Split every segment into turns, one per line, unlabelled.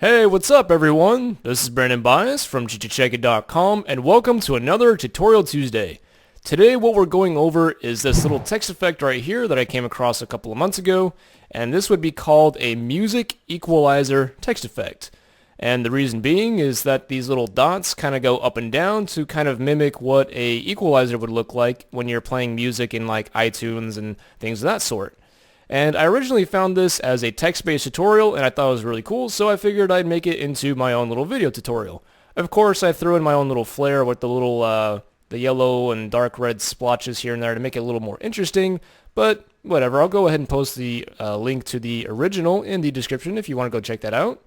Hey, what's up everyone? This is Brandon Bias from CheckIt.com and welcome to another Tutorial Tuesday. Today what we're going over is this little text effect right here that I came across a couple of months ago, and this would be called a music equalizer text effect. And the reason being is that these little dots kind of go up and down to kind of mimic what a equalizer would look like when you're playing music in like iTunes and things of that sort. And I originally found this as a text-based tutorial and I thought it was really cool, so I figured I'd make it into my own little video tutorial. Of course, I threw in my own little flair with the little the yellow and dark red splotches here and there to make it a little more interesting, but whatever, I'll go ahead and post the link to the original in the description if you want to go check that out.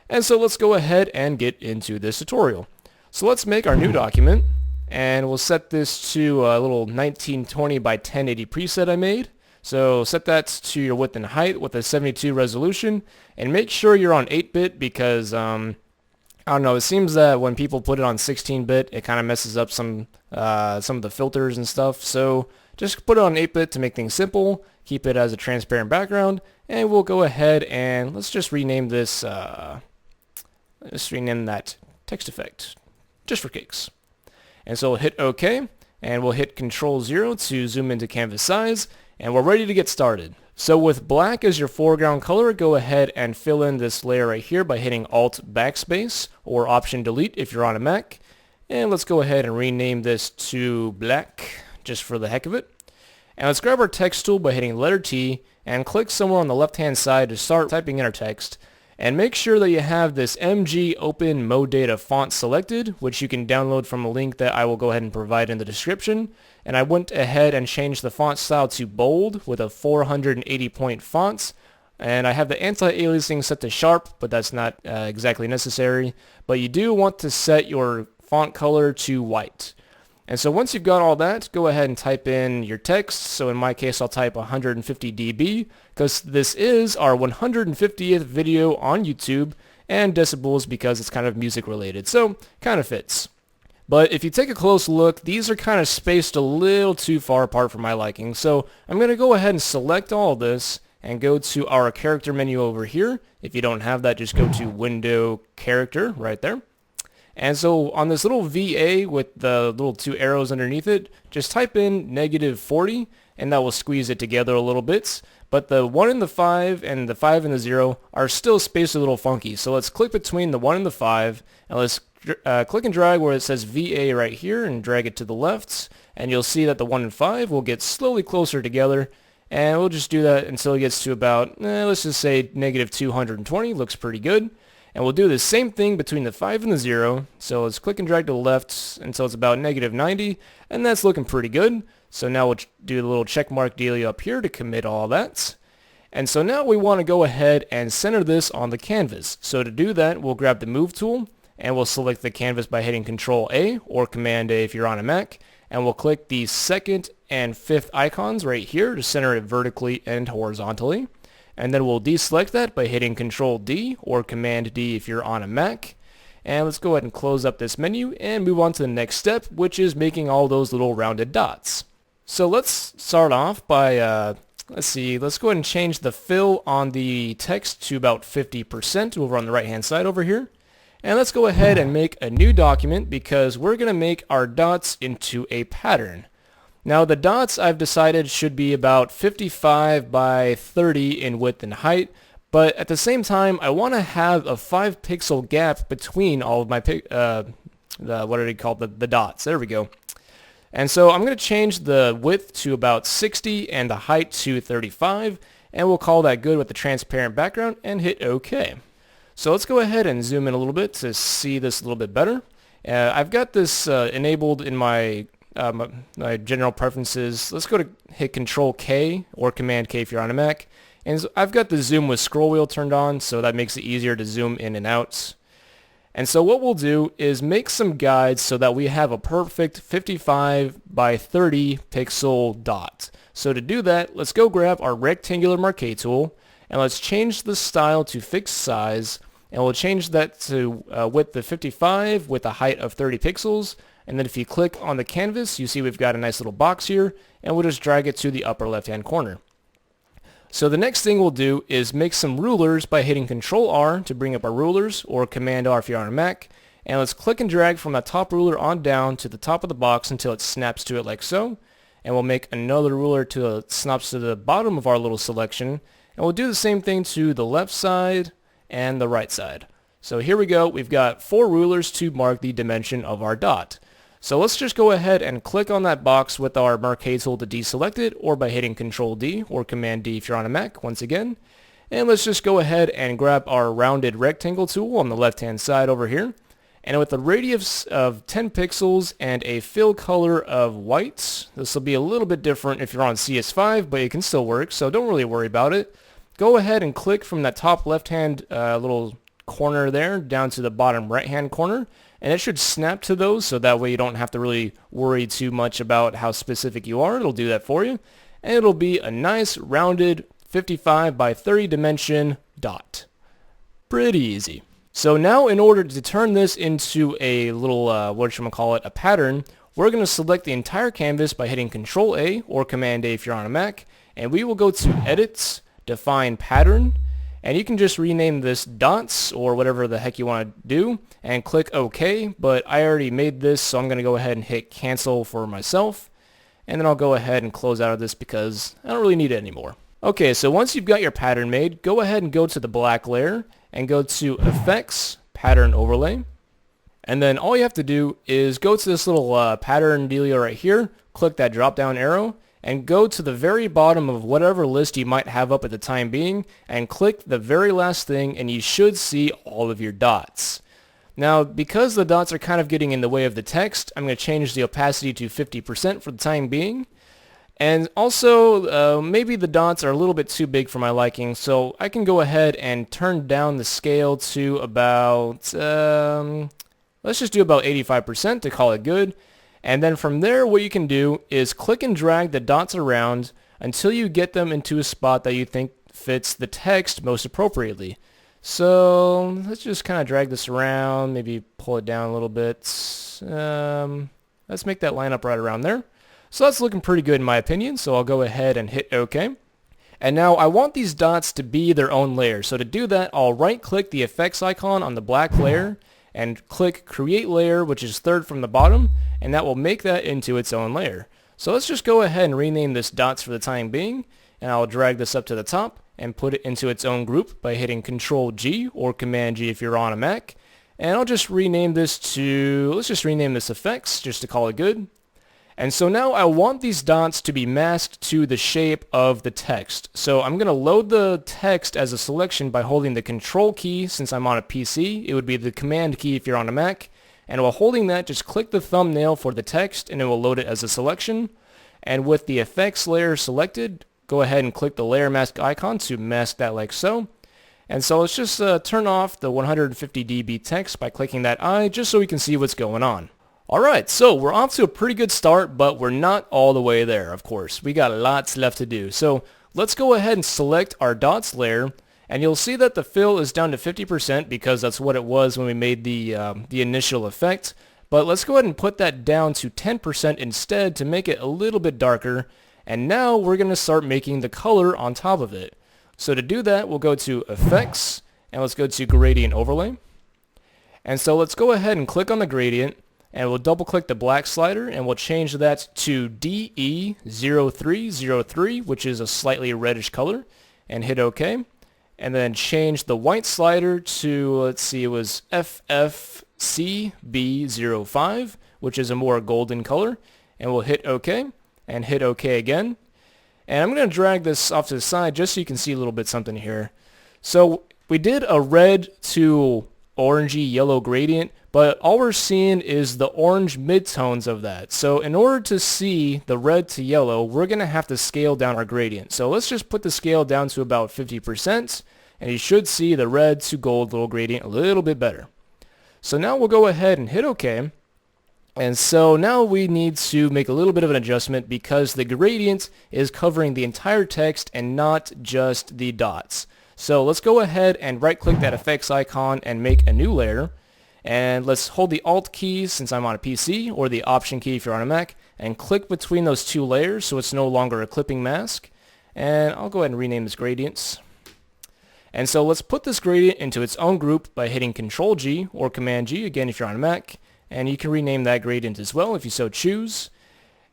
And so let's go ahead and get into this tutorial. So let's make our new document, and we'll set this to a little 1920 by 1080 preset I made. So set that to your width and height with a 72 resolution, and make sure you're on 8-bit because, I don't know, it seems that when people put it on 16-bit, it kind of messes up some of the filters and stuff. So just put it on 8-bit to make things simple, keep it as a transparent background, and we'll go ahead and let's just rename this, let's rename that text effect, just for kicks. And so we'll hit OK, and we'll hit Control 0 to zoom into canvas size. And we're ready to get started. So with black as your foreground color, go ahead and fill in this layer right here by hitting Alt Backspace or Option Delete if you're on a Mac. And let's go ahead and rename this to black just for the heck of it. And let's grab our text tool by hitting letter T and click somewhere on the left hand side to start typing in our text. And make sure that you have this MG Open Mode Data font selected, which you can download from a link that I will go ahead and provide in the description. And I went ahead and changed the font style to bold with a 480 point font. And I have the anti-aliasing set to sharp, but that's not exactly necessary. But you do want to set your font color to white. And so once you've got all that, go ahead and type in your text. So in my case, I'll type 150 dB because this is our 150th video on YouTube, and decibels because it's kind of music related. So kind of fits. But if you take a close look, these are kind of spaced a little too far apart for my liking. So I'm going to go ahead and select all of this and go to our character menu over here. If you don't have that, just go to Window Character right there. And so on this little VA with the little two arrows underneath it, just type in -40 and that will squeeze it together a little bit. But the 1 and the 5 and the 5 and the 0 are still spaced a little funky. So let's click between the 1 and the 5 and let's click and drag where it says VA right here and drag it to the left. And you'll see that the 1 and 5 will get slowly closer together. And we'll just do that until it gets to about, let's just say -220, looks pretty good. And we'll do the same thing between the 5 and the 0. So let's click and drag to the left until it's about -90. And that's looking pretty good. So now we'll do the little check mark dealio up here to commit all that. And so now we want to go ahead and center this on the canvas. So to do that, we'll grab the Move tool. And we'll select the canvas by hitting Control A or Command A if you're on a Mac. And we'll click the 2nd and 5th icons right here to center it vertically and horizontally. And then we'll deselect that by hitting Control D or Command D if you're on a Mac. And let's go ahead and close up this menu and move on to the next step, which is making all those little rounded dots. So let's start off by, let's go ahead and change the fill on the text to about 50% over on the right hand side over here. And let's go ahead and make a new document because we're going to make our dots into a pattern. Now the dots I've decided should be about 55 by 30 in width and height, but at the same time I want to have a 5 pixel gap between all of my, what are they called, the dots. There we go. And so I'm going to change the width to about 60 and the height to 35, and we'll call that good with the transparent background and hit OK. So let's go ahead and zoom in a little bit to see this a little bit better. I've got this enabled in my my general preferences. Let's go to hit Control K or Command K if you're on a Mac. And so I've got the zoom with scroll wheel turned on, so that makes it easier to zoom in and out. And so what we'll do is make some guides so that we have a perfect 55 by 30 pixel dot. So to do that, let's go grab our rectangular marquee tool and let's change the style to fixed size, and we'll change that to width of 55 with a height of 30 pixels. And then if you click on the canvas, you see we've got a nice little box here, and we'll just drag it to the upper left hand corner. So the next thing we'll do is make some rulers by hitting Control R to bring up our rulers, or Command R if you're on a Mac. And let's click and drag from the top ruler on down to the top of the box until it snaps to it like so. And we'll make another ruler to snaps to the bottom of our little selection. And we'll do the same thing to the left side and the right side. So here we go. We've got 4 rulers to mark the dimension of our dot. So let's just go ahead and click on that box with our Marquee tool to deselect it, or by hitting Control D or Command D if you're on a Mac once again. And let's just go ahead and grab our rounded rectangle tool on the left hand side over here. And with a radius of 10 pixels and a fill color of white, this will be a little bit different if you're on CS5, but it can still work, so don't really worry about it. Go ahead and click from that top left hand little corner there down to the bottom right hand corner, and it should snap to those, so that way you don't have to really worry too much about how specific you are. It'll do that for you, and it'll be a nice rounded 55 by 30 dimension dot. Pretty easy. So now in order to turn this into a little, a pattern, we're going to select the entire canvas by hitting Control A or Command A if you're on a Mac, and we will go to Edit, Define Pattern, and you can just rename this dots or whatever the heck you want to do and click OK, but I already made this, so I'm going to go ahead and hit cancel for myself, and then I'll go ahead and close out of this because I don't really need it anymore. Okay, so once you've got your pattern made, go ahead and go to the black layer and go to Effects, Pattern Overlay, and then all you have to do is go to this little pattern dealio right here, click that drop down arrow, and go to the very bottom of whatever list you might have up at the time being, and click the very last thing, and you should see all of your dots. Now, because the dots are kind of getting in the way of the text, I'm going to change the opacity to 50% for the time being. And also, maybe the dots are a little bit too big for my liking, so I can go ahead and turn down the scale to about, let's just do about 85% to call it good. And then from there, what you can do is click and drag the dots around until you get them into a spot that you think fits the text most appropriately. So let's just kind of drag this around, maybe pull it down a little bit. Let's make that line up right around there. So that's looking pretty good in my opinion, so I'll go ahead and hit OK. And now I want these dots to be their own layer. So to do that, I'll right-click the effects icon on the black layer and click Create Layer, which is third from the bottom, and that will make that into its own layer. So let's just go ahead and rename this dots for the time being, and I'll drag this up to the top and put it into its own group by hitting Control G or Command G if you're on a Mac. And I'll just rename this to, let's just rename this Effects just to call it good. And so now I want these dots to be masked to the shape of the text. So I'm going to load the text as a selection by holding the Control key since I'm on a PC. It would be the Command key if you're on a Mac. And while holding that, just click the thumbnail for the text and it will load it as a selection. And with the effects layer selected, go ahead and click the layer mask icon to mask that like so. And so let's just turn off the 150 dB text by clicking that I just so we can see what's going on. Alright, so we're off to a pretty good start, but we're not all the way there, of course. We got lots left to do. So let's go ahead and select our dots layer, and you'll see that the fill is down to 50% because that's what it was when we made the initial effect. But let's go ahead and put that down to 10% instead to make it a little bit darker. And now we're going to start making the color on top of it. So to do that, we'll go to Effects, and let's go to Gradient Overlay. And so let's go ahead and click on the gradient, and we'll double click the black slider and we'll change that to DE0303, which is a slightly reddish color, and hit OK. And then change the white slider to, let's see, it was FFCB05, which is a more golden color, and we'll hit OK and hit OK again. And I'm going to drag this off to the side just so you can see a little bit something here. So we did a red to orangey yellow gradient, but all we're seeing is the orange midtones of that. So in order to see the red to yellow, we're going to have to scale down our gradient. So let's just put the scale down to about 50%, and you should see the red to gold little gradient a little bit better. So now we'll go ahead and hit OK. And so now we need to make a little bit of an adjustment because the gradient is covering the entire text and not just the dots. So let's go ahead and right-click that effects icon and make a new layer. And let's hold the Alt key since I'm on a PC, or the Option key if you're on a Mac, and click between those two layers so it's no longer a clipping mask. And I'll go ahead and rename this gradients. And so let's put this gradient into its own group by hitting Control G or Command G, again if you're on a Mac. And you can rename that gradient as well if you so choose.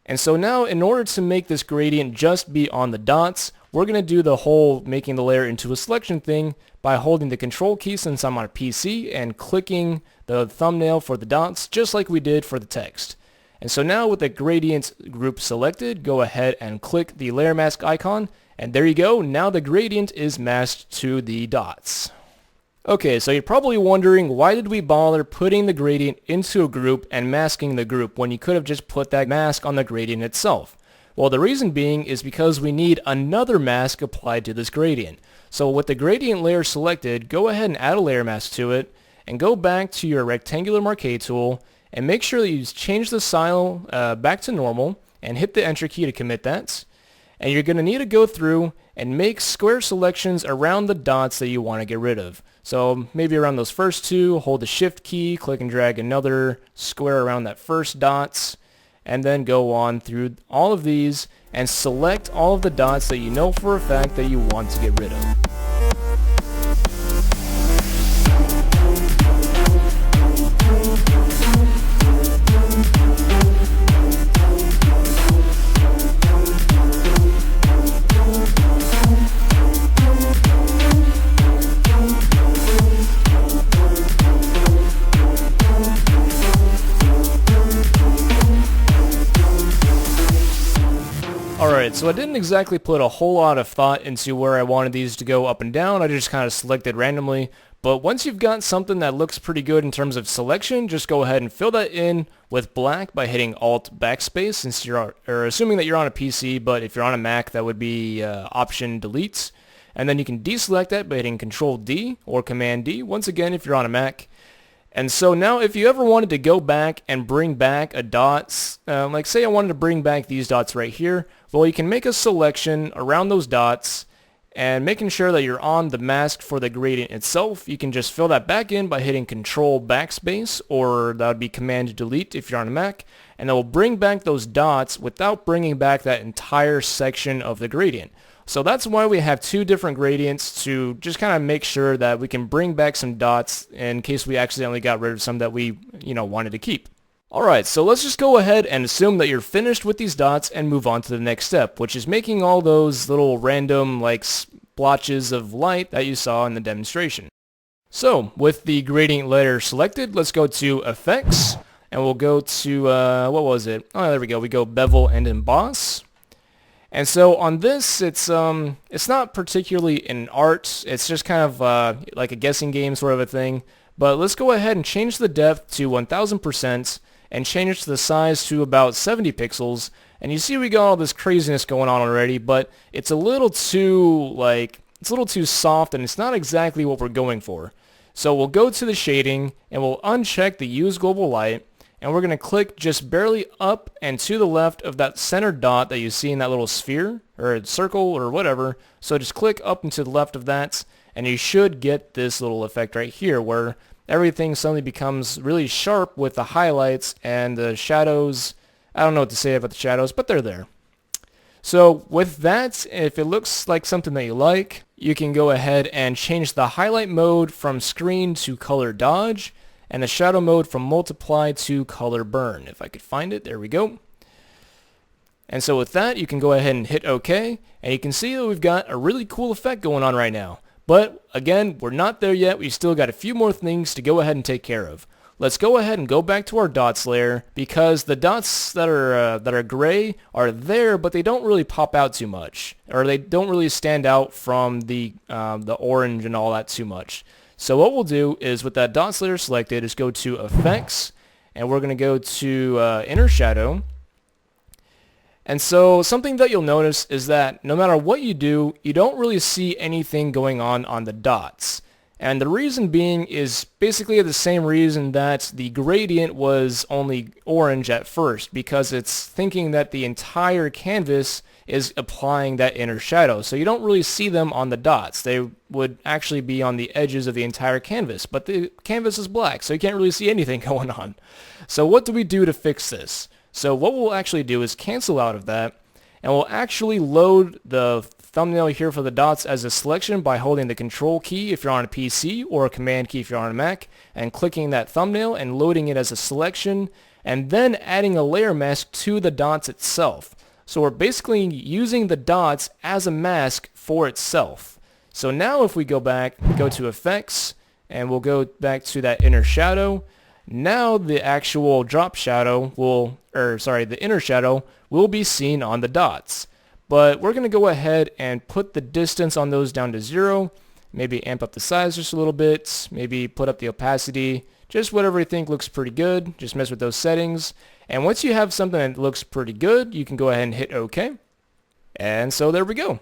And so now in order to make this gradient just be on the dots, we're going to do the whole making the layer into a selection thing by holding the Control key since I'm on a PC and clicking the thumbnail for the dots just like we did for the text. And so now with the gradient group selected, go ahead and click the layer mask icon, and there you go, now the gradient is masked to the dots. Okay, so you're probably wondering why did we bother putting the gradient into a group and masking the group when you could have just put that mask on the gradient itself? Well, the reason being is because we need another mask applied to this gradient. So with the gradient layer selected, go ahead and add a layer mask to it, and go back to your rectangular marquee tool, and make sure that you change the style back to normal, and hit the enter key to commit that. And you're going to need to go through and make square selections around the dots that you want to get rid of. So maybe around those first two, hold the shift key, click and drag another square around that first dots, and then go on through all of these and select all of the dots that you know for a fact that you want to get rid of. Alright, so I didn't exactly put a whole lot of thought into where I wanted these to go up and down. I just kind of selected randomly. But once you've got something that looks pretty good in terms of selection, just go ahead and fill that in with black by hitting Alt Backspace, since you're assuming that you're on a PC, but if you're on a Mac, that would be Option Delete. And then you can deselect that by hitting Control D or Command D, once again if you're on a Mac. And so now if you ever wanted to go back and bring back a dots, like say I wanted to bring back these dots right here, well you can make a selection around those dots and making sure that you're on the mask for the gradient itself. You can just fill that back in by hitting Control Backspace, or that would be Command Delete if you're on a Mac, and that will bring back those dots without bringing back that entire section of the gradient. So that's why we have two different gradients, to just kind of make sure that we can bring back some dots in case we accidentally got rid of some that we, wanted to keep. Alright, so let's just go ahead and assume that you're finished with these dots and move on to the next step, which is making all those little random splotches of light that you saw in the demonstration. So with the gradient layer selected, let's go to Effects, and we'll go to, what was it? Oh, there we go. We go Bevel and Emboss. And so on this, it's not particularly an art. It's just kind of like a guessing game sort of a thing. But let's go ahead and change the depth to 1000% and change it to the size to about 70 pixels. And you see we got all this craziness going on already, but it's a little too soft, and it's not exactly what we're going for. So we'll go to the shading and we'll uncheck the Use Global Light. And we're going to click just barely up and to the left of that center dot that you see in that little sphere or circle or whatever. So just click up and to the left of that, and you should get this little effect right here where everything suddenly becomes really sharp with the highlights and the shadows. I don't know what to say about the shadows, but they're there. So with that, if it looks like something that you like, you can go ahead and change the highlight mode from screen to color dodge, and the shadow mode from multiply to color burn. If I could find it, there we go. And so with that, you can go ahead and hit OK, and you can see that we've got a really cool effect going on right now. But again, we're not there yet. We've still got a few more things to go ahead and take care of. Let's go ahead and go back to our dots layer, because the dots that are gray are there, but they don't really pop out too much, or they don't really stand out from the orange and all that too much. So what we'll do is, with that dots layer selected, is go to Effects, and we're going to go to Inner Shadow. And so something that you'll notice is that no matter what you do, you don't really see anything going on the dots. And the reason being is basically the same reason that the gradient was only orange at first, because it's thinking that the entire canvas is applying that inner shadow. So you don't really see them on the dots. They would actually be on the edges of the entire canvas, but the canvas is black, so you can't really see anything going on. So what do we do to fix this? So what we'll actually do is cancel out of that, and we'll actually load the thumbnail here for the dots as a selection by holding the control key if you're on a PC or a command key if you're on a Mac, and clicking that thumbnail and loading it as a selection, and then adding a layer mask to the dots itself. So we're basically using the dots as a mask for itself. So now if we go back, go to effects, and we'll go back to that inner shadow. Now the actual drop shadow will, the inner shadow will be seen on the dots. But we're going to go ahead and put the distance on those down to 0. Maybe amp up the size just a little bit. Maybe put up the opacity. Just whatever you think looks pretty good. Just mess with those settings. And once you have something that looks pretty good, you can go ahead and hit OK. And so there we go.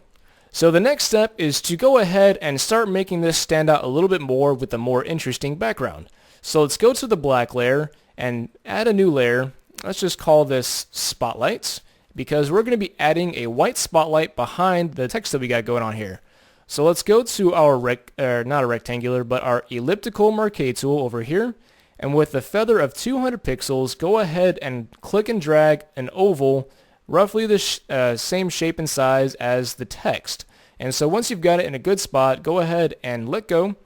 So the next step is to go ahead and start making this stand out a little bit more with a more interesting background. So let's go to the black layer and add a new layer. Let's just call this Spotlight, because we're going to be adding a white spotlight behind the text that we got going on here. So let's go to our not a rectangular, but our elliptical marquee tool over here, and with a feather of 200 pixels, go ahead and click and drag an oval roughly the same shape and size as the text. And so once you've got it in a good spot, go ahead and let go,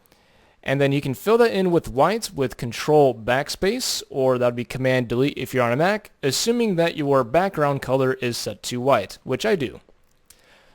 and then you can fill that in with white with Control Backspace, or that would be Command Delete if you're on a Mac, assuming that your background color is set to white, which I do.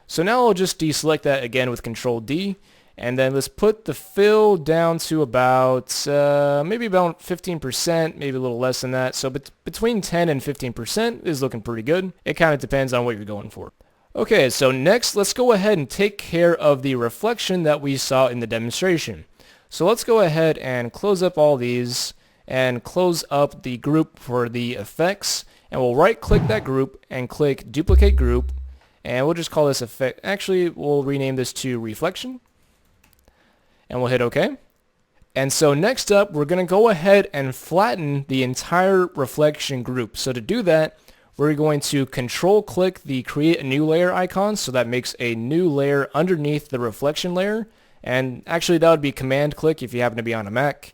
So now I'll just deselect that again with Control D, and then let's put the fill down to about maybe about 15%, maybe a little less than that. So between 10 and 15% is looking pretty good. It kind of depends on what you're going for. Okay, so next let's go ahead and take care of the reflection that we saw in the demonstration. So let's go ahead and close up all these and close up the group for the effects, and we'll right click that group and click duplicate group, and we'll just call this effect, actually we'll rename this to reflection, and we'll hit OK. And so next up we're going to go ahead and flatten the entire reflection group. So to do that, we're going to control click the create a new layer icon, so that makes a new layer underneath the reflection layer. And actually that would be command click if you happen to be on a Mac.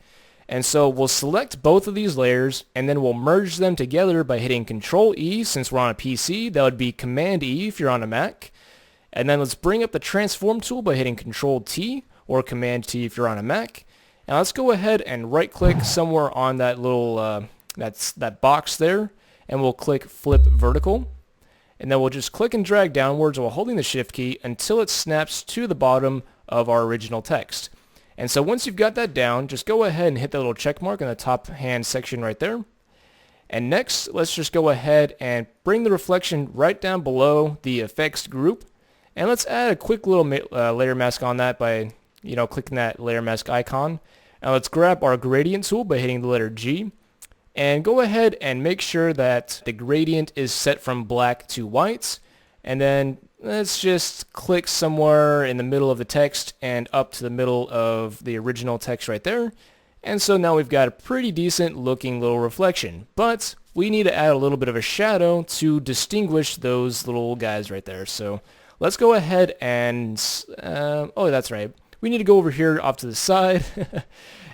And so we'll select both of these layers, and then we'll merge them together by hitting Control E since we're on a PC. That would be Command E if you're on a Mac. And then let's bring up the transform tool by hitting Control T or Command T if you're on a Mac. And let's go ahead and right click somewhere on that little that box there, and we'll click flip vertical. And then we'll just click and drag downwards while holding the shift key until it snaps to the bottom of our original text. And so once you've got that down, just go ahead and hit that little check mark in the top hand section right there. And next, let's just go ahead and bring the reflection right down below the effects group. And let's add a quick little layer mask on that by, clicking that layer mask icon. Now let's grab our gradient tool by hitting the letter G. And go ahead and make sure that the gradient is set from black to white. And then let's just click somewhere in the middle of the text and up to the middle of the original text right there. And so now we've got a pretty decent looking little reflection. But we need to add a little bit of a shadow to distinguish those little guys right there. So let's go ahead and, oh that's right, we need to go over here off to the side.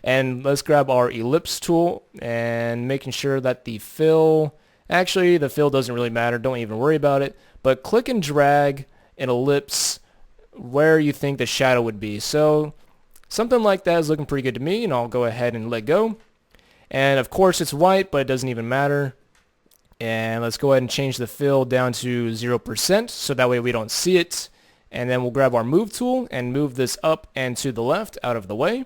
And let's grab our ellipse tool and making sure that the fill, actually the fill doesn't really matter, don't even worry about it, but click and drag an ellipse where you think the shadow would be. So something like that is looking pretty good to me, and I'll go ahead and let go. And of course it's white, but it doesn't even matter. And let's go ahead and change the fill down to 0% so that way we don't see it. And then we'll grab our move tool and move this up and to the left out of the way.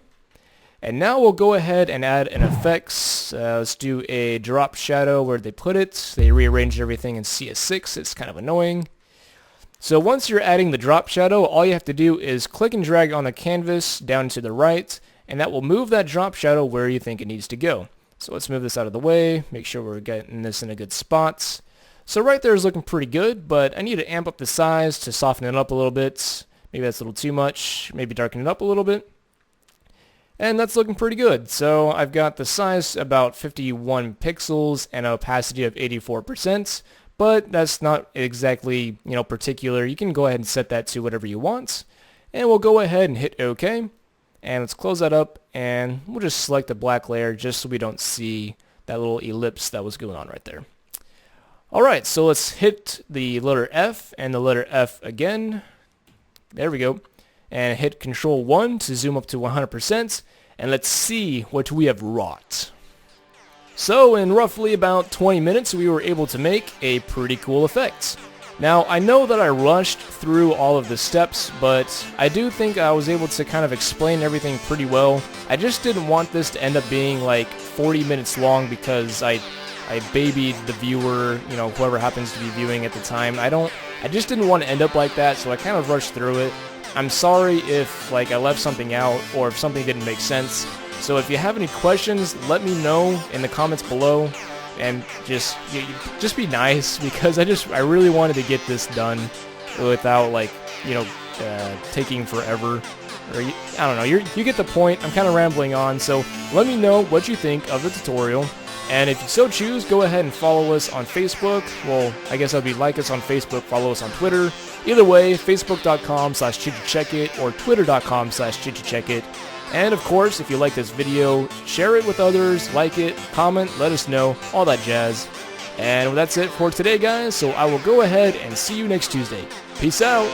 And now we'll go ahead and add an effects. Let's do a drop shadow. Where they put it? They rearranged everything in CS6. It's kind of annoying. So once you're adding the drop shadow, all you have to do is click and drag on the canvas down to the right, and that will move that drop shadow where you think it needs to go. So let's move this out of the way, make sure we're getting this in a good spot. So right there is looking pretty good, but I need to amp up the size to soften it up a little bit. Maybe that's a little too much. Maybe darken it up a little bit. And that's looking pretty good. So I've got the size about 51 pixels and an opacity of 84%, but that's not exactly, particular. You can go ahead and set that to whatever you want. And we'll go ahead and hit OK. And let's close that up, and we'll just select the black layer just so we don't see that little ellipse that was going on right there. Alright, so let's hit the letter F and the letter F again. There we go. And hit Control 1 to zoom up to 100%. And let's see what we have wrought. So in roughly about 20 minutes, we were able to make a pretty cool effect. Now, I know that I rushed through all of the steps, but I do think I was able to kind of explain everything pretty well. I just didn't want this to end up being like 40 minutes long because I babied the viewer, you know, whoever happens to be viewing at the time. I just didn't want to end up like that, so I kind of rushed through it. I'm sorry if like I left something out or if something didn't make sense. So if you have any questions, let me know in the comments below, and just be nice, because I really wanted to get this done without like, you know, taking forever. Or I don't know, you get the point. I'm kind of rambling on, so let me know what you think of the tutorial. And if you so choose, go ahead and follow us on Facebook. Well, I guess that would be like us on Facebook, follow us on Twitter. Either way, facebook.com/chichicheckit or twitter.com/chichicheckit. And of course, if you like this video, share it with others, like it, comment, let us know, all that jazz. And that's it for today, guys, so I will go ahead and see you next Tuesday. Peace out!